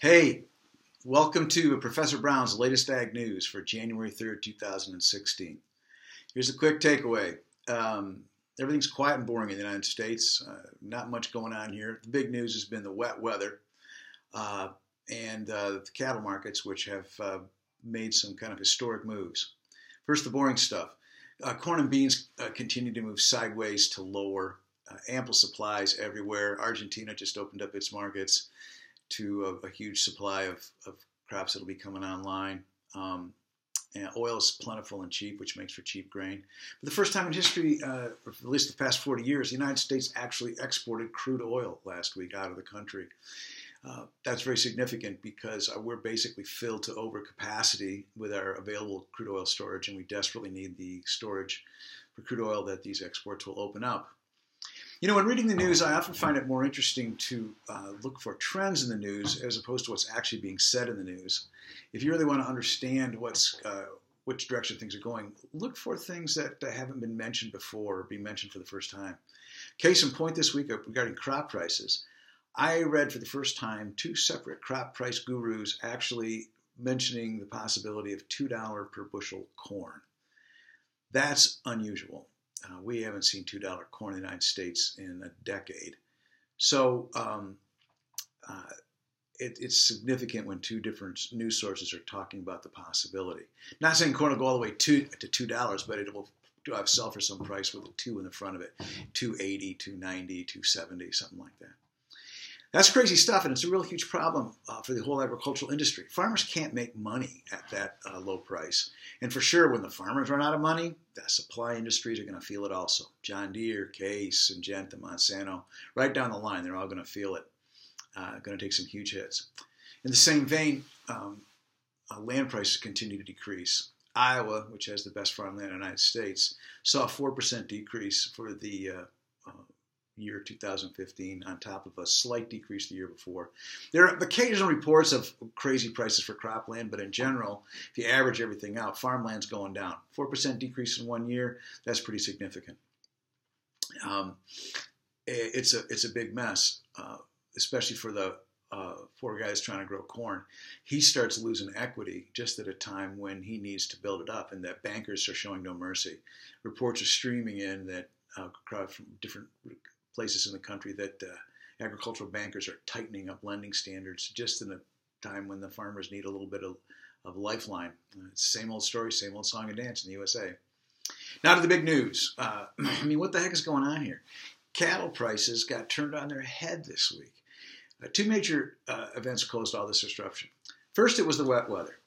Hey, welcome to Professor Brown's latest Ag News for January 3rd, 2016. Here's a quick takeaway. Everything's quiet and boring in the United States. Not much going on here. The big news has been the wet weather and the cattle markets, which have made some kind of historic moves. First, the boring stuff. Corn and beans continue to move sideways to lower. Ample supplies everywhere. Argentina just opened up its markets to a huge supply of crops that will be coming online. And oil is plentiful and cheap, which makes for cheap grain. For the first time in history, or at least the past 40 years, the United States actually exported crude oil last week out of the country. That's very significant because we're basically filled to overcapacity with our available crude oil storage, and we desperately need the storage for crude oil that these exports will open up. You know, when reading the news, I often find it more interesting to look for trends in the news as opposed to what's actually being said in the news. If you really want to understand which direction things are going, look for things that haven't been mentioned before or be mentioned for the first time. Case in point this week regarding crop prices, I read for the first time two separate crop price gurus actually mentioning the possibility of $2 per bushel corn. That's unusual. We haven't seen $2 corn in the United States in a decade. So it's significant when two different news sources are talking about the possibility. Not saying corn will go all the way to $2, but it will sell for some price with a 2 in the front of it. 280, 290, 270, something like that. That's crazy stuff, and it's a real huge problem for the whole agricultural industry. Farmers can't make money at that low price. And for sure, when the farmers run out of money, the supply industries are going to feel it also. John Deere, Case, Syngenta, Monsanto, right down the line, they're all going to feel it. Going to take some huge hits. In the same vein, land prices continue to decrease. Iowa, which has the best farmland in the United States, saw a 4% decrease for the year 2015 on top of a slight decrease the year before. There are occasional reports of crazy prices for cropland, but in general, if you average everything out, farmland's going down. 4% decrease in 1 year, that's pretty significant. It's a big mess, especially for the poor guys trying to grow corn. He starts losing equity just at a time when he needs to build it up, and that bankers are showing no mercy. Reports are streaming in that from different places in the country that agricultural bankers are tightening up lending standards just in a time when the farmers need a little bit of lifeline. It's the same old story, same old song and dance in the USA. Now to the big news. What the heck is going on here? Cattle prices got turned on their head this week. Two major events caused all this disruption. First, it was the wet weather.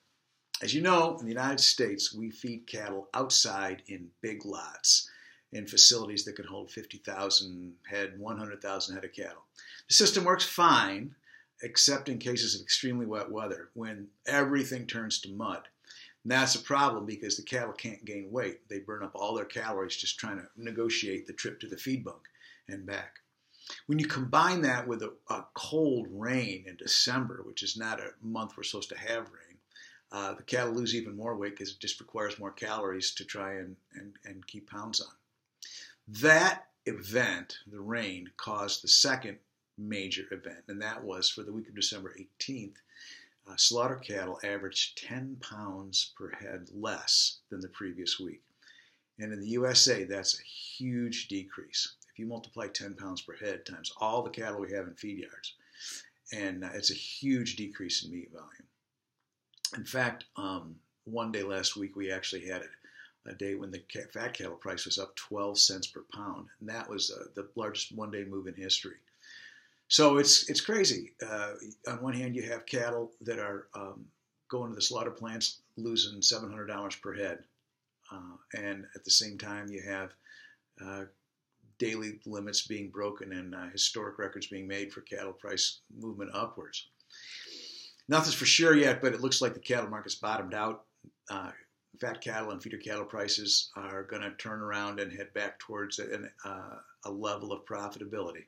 As you know, in the United States, we feed cattle outside in big lots, in facilities that can hold 50,000 head, 100,000 head of cattle. The system works fine, except in cases of extremely wet weather, when everything turns to mud. And that's a problem because the cattle can't gain weight. They burn up all their calories just trying to negotiate the trip to the feed bunk and back. When you combine that with a cold rain in December, which is not a month we're supposed to have rain, the cattle lose even more weight because it just requires more calories to try and keep pounds on. That event, the rain, caused the second major event, and that was for the week of December 18th. Slaughter cattle averaged 10 pounds per head less than the previous week. And in the USA, that's a huge decrease. If you multiply 10 pounds per head times all the cattle we have in feed yards, and it's a huge decrease in meat volume. In fact, one day last week, we actually had a day when the fat cattle price was up 12 cents per pound, and that was the largest one-day move in history. So it's crazy. On one hand, you have cattle that are going to the slaughter plants losing $700 per head, and at the same time, you have daily limits being broken and historic records being made for cattle price movement upwards. Nothing's for sure yet, but it looks like the cattle market's bottomed out. Fat cattle and feeder cattle prices are going to turn around and head back towards a level of profitability.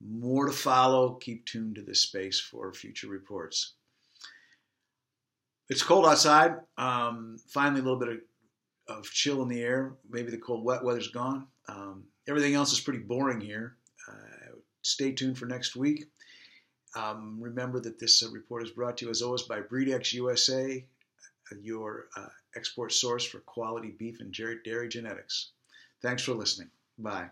More to follow. Keep tuned to this space for future reports. It's cold outside. Finally, a little bit of chill in the air. Maybe the cold, wet weather's gone. Everything else is pretty boring here. Stay tuned for next week. Remember that this report is brought to you, as always, by Breedex USA, your export source for quality beef and dairy genetics. Thanks for listening. Bye.